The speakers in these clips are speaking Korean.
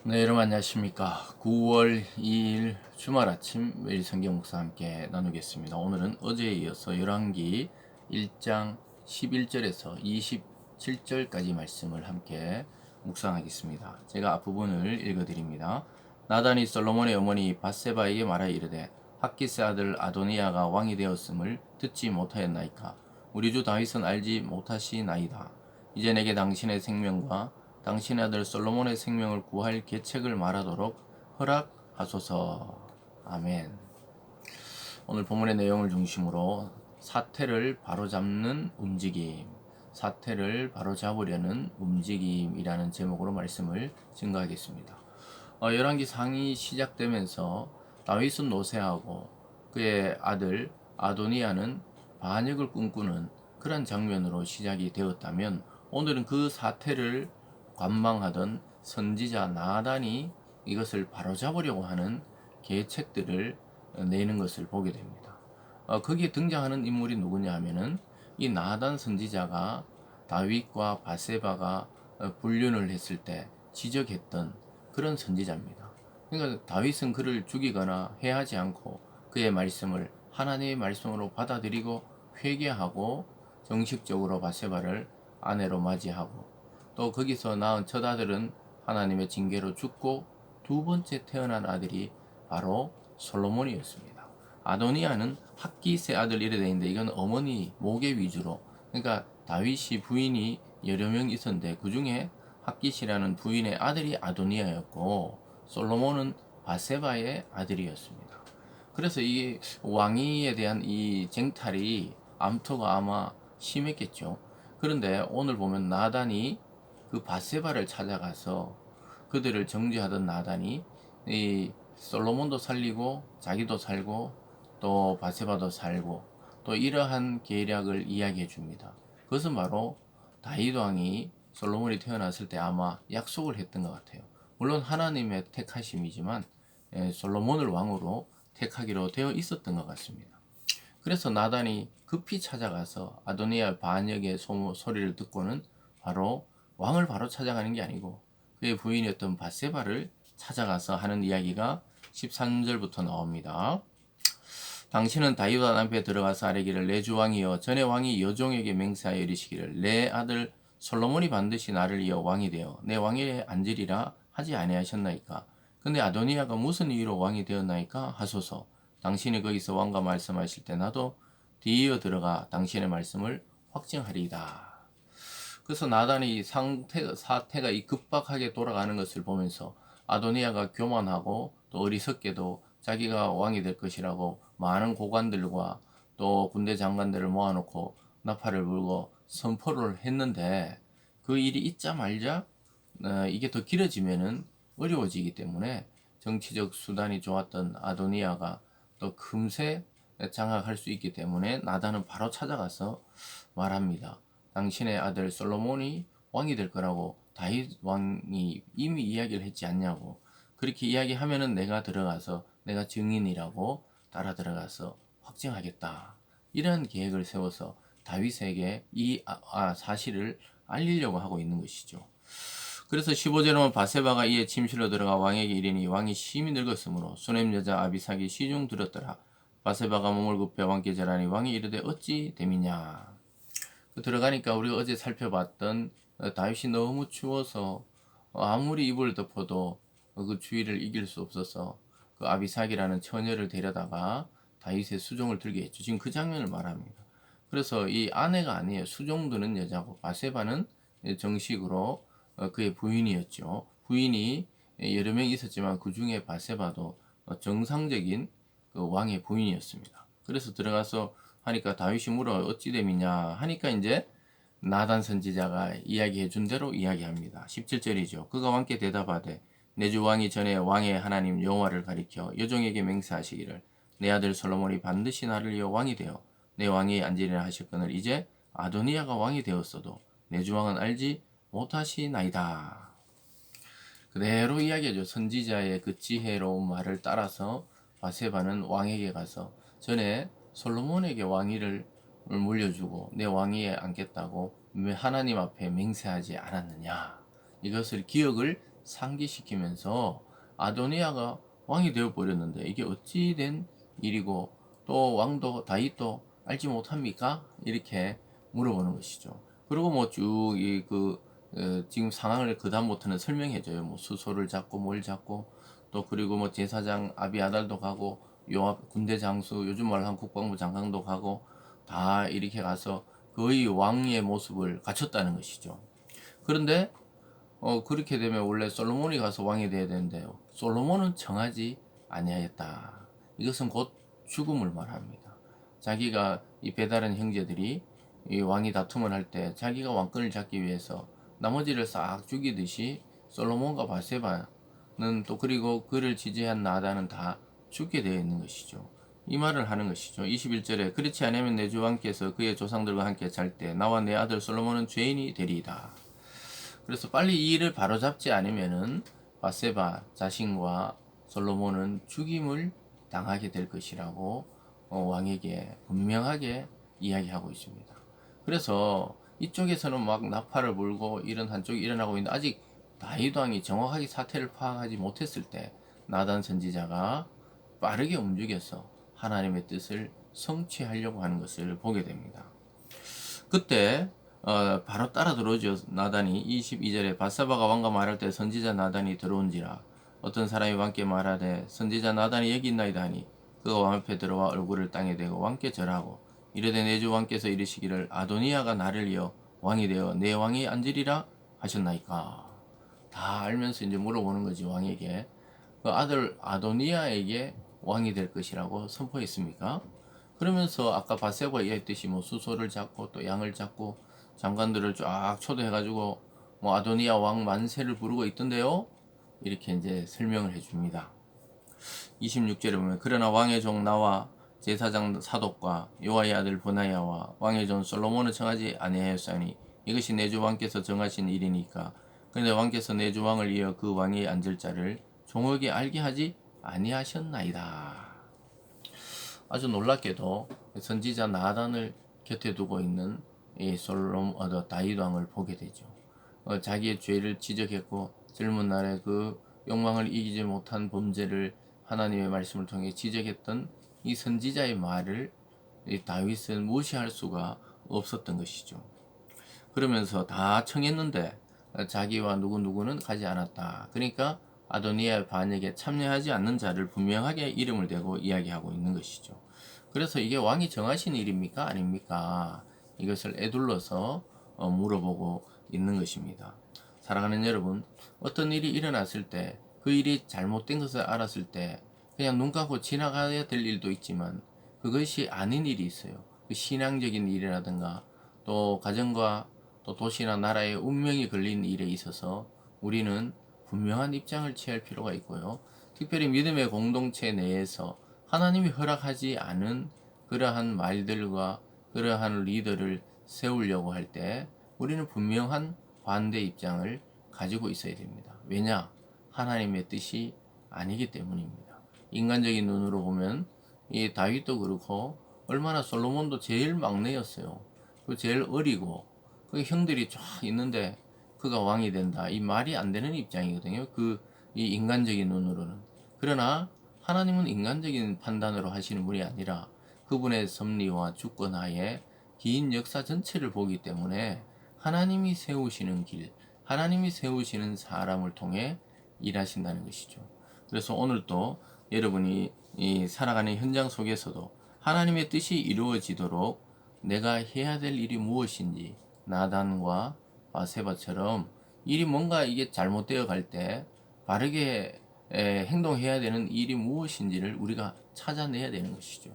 네, 여러분 안녕하십니까. 9월 2일 주말 아침 매일 성경 묵상 함께 나누겠습니다. 오늘은 어제에 이어서 열왕기 1장 11절에서 27절까지 말씀을 함께 묵상하겠습니다. 제가 앞부분을 읽어드립니다. 나단이 솔로몬의 어머니 밧세바에게 말하여 이르되 핫기스 아들 아도니아가 왕이 되었음을 듣지 못하였나이까. 우리 주 다윗은 알지 못하시나이다. 이제 내게 당신의 생명과 당신의 아들 솔로몬의 생명을 구할 계책을 말하도록 허락하소서. 아멘. 오늘 본문의 내용을 중심으로 사태를 바로잡는 움직임, 사태를 바로잡으려는 움직임이라는 제목으로 말씀을 증거하겠습니다. 열왕기 상이 시작되면서 다윗은 노쇠하고 그의 아들 아도니아는 반역을 꿈꾸는 그런 장면으로 시작이 되었다면, 오늘은 그 사태를 관망하던 선지자 나단이 이것을 바로잡으려고 하는 계책들을 내는 것을 보게 됩니다. 거기에 등장하는 인물이 누구냐 하면은 이 나단 선지자가 다윗과 바세바가 불륜을 했을 때 지적했던 그런 선지자입니다. 그러니까 다윗은 그를 죽이거나 해하지 않고 그의 말씀을 하나님의 말씀으로 받아들이고 회개하고 정식적으로 바세바를 아내로 맞이하고, 또 거기서 낳은 첫 아들은 하나님의 징계로 죽고 두 번째 태어난 아들이 바로 솔로몬이었습니다. 아도니아는 핫기스의 아들 이래 되어 있는데, 이건 어머니 모계 위주로, 그러니까 다윗이 부인이 여러 명 있었는데 그 중에 핫기스라는 부인의 아들이 아도니아였고 솔로몬은 바세바의 아들이었습니다. 그래서 이 왕위에 대한 이 쟁탈이 암투가 아마 심했겠죠. 그런데 오늘 보면 나단이 그 바세바를 찾아가서 그들을 정죄하던 나단이 이 솔로몬도 살리고 자기도 살고 또 바세바도 살고 또 이러한 계략을 이야기해 줍니다. 그것은 바로 다윗 왕이 솔로몬이 태어났을 때 아마 약속을 했던 것 같아요. 물론 하나님의 택하심이지만 솔로몬을 왕으로 택하기로 되어 있었던 것 같습니다. 그래서 나단이 급히 찾아가서 아도니아 반역의 소리를 듣고는 바로 왕을 바로 찾아가는 게 아니고 그의 부인이었던 바세바를 찾아가서 하는 이야기가 13절부터 나옵니다. 당신은 다윗 왕 앞에 들어가서 아뢰기를, 내 주 왕이여, 전에 왕이 여종에게 맹세하여 이르시기를 내 아들 솔로몬이 반드시 나를 이어 왕이 되어 내 왕위에 앉으리라 하지 아니하셨나이까. 근데 아도니아가 무슨 이유로 왕이 되었나이까 하소서. 당신이 거기서 왕과 말씀하실 때 나도 뒤이어 들어가 당신의 말씀을 확증하리이다. 그래서 나단이 사태가 이 급박하게 돌아가는 것을 보면서 아도니아가 교만하고 또 어리석게도 자기가 왕이 될 것이라고 많은 고관들과 또 군대 장관들을 모아놓고 나팔을 불고 선포를 했는데, 그 일이 있자 말자 이게 더 길어지면은 어려워지기 때문에 정치적 수단이 좋았던 아도니아가 또 금세 장악할 수 있기 때문에 나단은 바로 찾아가서 말합니다. 당신의 아들 솔로몬이 왕이 될 거라고 다윗 왕이 이미 이야기를 했지 않냐고. 그렇게 이야기하면은 내가 들어가서 내가 증인이라고 따라 들어가서 확증하겠다. 이런 계획을 세워서 다윗에게 이 사실을 알리려고 하고 있는 것이죠. 그래서 15절은 바세바가 이에 침실로 들어가 왕에게 이르니 왕이 심히 늙었으므로 수넴 여자 아비삭이 시중 들었더라. 바세바가 몸을 굽혀 왕께 절하니 왕이 이르되 어찌 됨이냐. 들어가니까 우리가 어제 살펴봤던 다윗이 너무 추워서 아무리 이불을 덮어도 그 추위를 이길 수 없어서 그 아비삭이라는 처녀를 데려다가 다윗의 수종을 들게 했죠. 지금 그 장면을 말합니다. 그래서 이 아내가 아니에요. 수종 드는 여자고, 바세바는 정식으로 그의 부인이었죠. 부인이 여러 명 있었지만 그 중에 바세바도 정상적인 그 왕의 부인이었습니다. 그래서 들어가서 하니까 다윗이 물어 어찌 됨이냐 하니까 이제 나단 선지자가 이야기해 준 대로 이야기합니다. 17절이죠. 그가 왕께 대답하되 내 주 왕이 전에 왕의 하나님 여호와를 가리켜 여종에게 맹세하시기를 내 아들 솔로몬이 반드시 나를 이어 왕이 되어 내 왕이 앉으리라 하셨거늘 이제 아도니아가 왕이 되었어도 내 주 왕은 알지 못하시나이다. 그대로 이야기하죠. 선지자의 그 지혜로운 말을 따라서 바세바는 왕에게 가서 전에 솔로몬에게 왕위를 물려주고 내 왕위에 앉겠다고 하나님 앞에 맹세하지 않았느냐, 이것을 기억을 상기시키면서 아도니아가 왕이 되어 버렸는데 이게 어찌 된 일이고 또 왕도 다윗도 알지 못합니까? 이렇게 물어보는 것이죠. 그리고 뭐 쭉 지금 상황을 그다음부터는 설명해줘요. 뭐 수소를 잡고 뭘 잡고 또 그리고 뭐 제사장 아비아달도 가고 요압 군대 장수 요즘 말로 한 국방부 장관도 가고 다 이렇게 가서 거의 왕의 모습을 갖췄다는 것이죠. 그런데 그렇게 되면 원래 솔로몬이 가서 왕이 돼야 되는데요. 솔로몬은 정하지 아니하였다. 이것은 곧 죽음을 말합니다. 자기가 이 배다른 형제들이 이 왕이 다툼을 할 때 자기가 왕권을 잡기 위해서 나머지를 싹 죽이듯이 솔로몬과 바세바는 또 그리고 그를 지지한 나단은 다 죽게 되어 있는 것이죠. 이 말을 하는 것이죠. 21절에 그렇지 않으면 내 주 왕께서 그의 조상들과 함께 잘 때 나와 내 아들 솔로몬은 죄인이 되리이다. 그래서 빨리 이 일을 바로잡지 않으면은 바세바 자신과 솔로몬은 죽임을 당하게 될 것이라고 왕에게 분명하게 이야기하고 있습니다. 그래서 이쪽에서는 막 나팔을 불고 이런 한쪽이 일어나고 있는데 아직 다윗 왕이 정확하게 사태를 파악하지 못했을 때 나단 선지자가 빠르게 움직여서 하나님의 뜻을 성취하려고 하는 것을 보게 됩니다. 그때 바로 따라 들어오죠. 나단이 22절에 바사바가 왕과 말할 때 선지자 나단이 들어온지라 어떤 사람이 왕께 말하되 선지자 나단이 여기 있나이다 하니 그가 왕 앞에 들어와 얼굴을 땅에 대고 왕께 절하고 이르되 내 주 왕께서 이르시기를 아도니아가 나를 이어 왕이 되어 내 왕이 앉으리라 하셨나이까. 다 알면서 이제 물어보는 거지. 왕에게 그 아들 아도니아에게 왕이 될 것이라고 선포했습니까? 그러면서 아까 바세바가 이야기했듯이 뭐 수소를 잡고 또 양을 잡고 장관들을 쫙 초대해가지고 뭐 아도니아 왕 만세를 부르고 있던데요. 이렇게 이제 설명을 해줍니다. 26절에 보면 그러나 왕의 종 나와 제사장 사독과 요아의 아들 브나야와 왕의 종 솔로몬을 청하지 아니하였사니 이것이 내 주 왕께서 정하신 일이니까. 그런데 왕께서 내 주 왕을 이어 그 왕이 앉을 자를 종에게 알게 하지 아니하셨나이다. 아주 놀랍게도 선지자 나단을 곁에 두고 있는 이 다윗 왕을 보게 되죠. 자기의 죄를 지적했고 젊은 날에 그 욕망을 이기지 못한 범죄를 하나님의 말씀을 통해 지적했던 이 선지자의 말을 이 다윗은 무시할 수가 없었던 것이죠. 그러면서 다 청했는데 자기와 누구는 가지 않았다. 그러니까 아도니아의 반역에 참여하지 않는 자를 분명하게 이름을 대고 이야기하고 있는 것이죠. 그래서 이게 왕이 정하신 일입니까? 아닙니까? 이것을 에둘러서 물어보고 있는 것입니다. 사랑하는 여러분, 어떤 일이 일어났을 때 그 일이 잘못된 것을 알았을 때 그냥 눈 감고 지나가야 될 일도 있지만 그것이 아닌 일이 있어요. 그 신앙적인 일이라든가 또 가정과 또 도시나 나라의 운명이 걸린 일에 있어서 우리는 분명한 입장을 취할 필요가 있고요. 특별히 믿음의 공동체 내에서 하나님이 허락하지 않은 그러한 말들과 그러한 리더를 세우려고 할 때 우리는 분명한 반대 입장을 가지고 있어야 됩니다. 왜냐? 하나님의 뜻이 아니기 때문입니다. 인간적인 눈으로 보면 이 다윗도 그렇고 얼마나 솔로몬도 제일 막내였어요. 그 제일 어리고 그 형들이 쫙 있는데 그가 왕이 된다. 이 말이 안 되는 입장이거든요. 이 인간적인 눈으로는. 그러나 하나님은 인간적인 판단으로 하시는 분이 아니라 그분의 섭리와 주권하에 긴 역사 전체를 보기 때문에 하나님이 세우시는 길, 하나님이 세우시는 사람을 통해 일하신다는 것이죠. 그래서 오늘도 여러분이 이 살아가는 현장 속에서도 하나님의 뜻이 이루어지도록 내가 해야 될 일이 무엇인지 나단과 바세바처럼 일이 뭔가 이게 잘못되어 갈 때 바르게 행동해야 되는 일이 무엇인지를 우리가 찾아내야 되는 것이죠.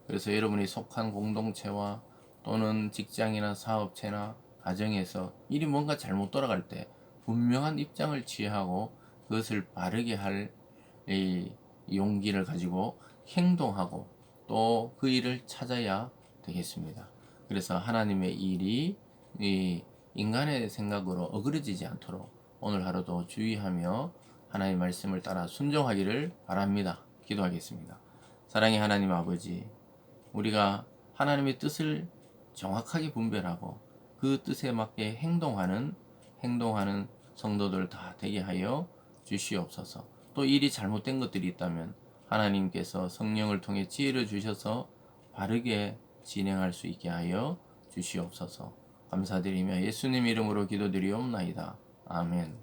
그래서 여러분이 속한 공동체와 또는 직장이나 사업체나 가정에서 일이 뭔가 잘못 돌아갈 때 분명한 입장을 취하고 그것을 바르게 할 용기를 가지고 행동하고 또 그 일을 찾아야 되겠습니다. 그래서 하나님의 일이 인간의 생각으로 어그러지지 않도록 오늘 하루도 주의하며 하나님의 말씀을 따라 순종하기를 바랍니다. 기도하겠습니다. 사랑의 하나님 아버지, 우리가 하나님의 뜻을 정확하게 분별하고 그 뜻에 맞게 행동하는 성도들 다 되게 하여 주시옵소서. 또 일이 잘못된 것들이 있다면 하나님께서 성령을 통해 지혜를 주셔서 바르게 진행할 수 있게 하여 주시옵소서. 감사드리며 예수님 이름으로 기도드리옵나이다. 아멘.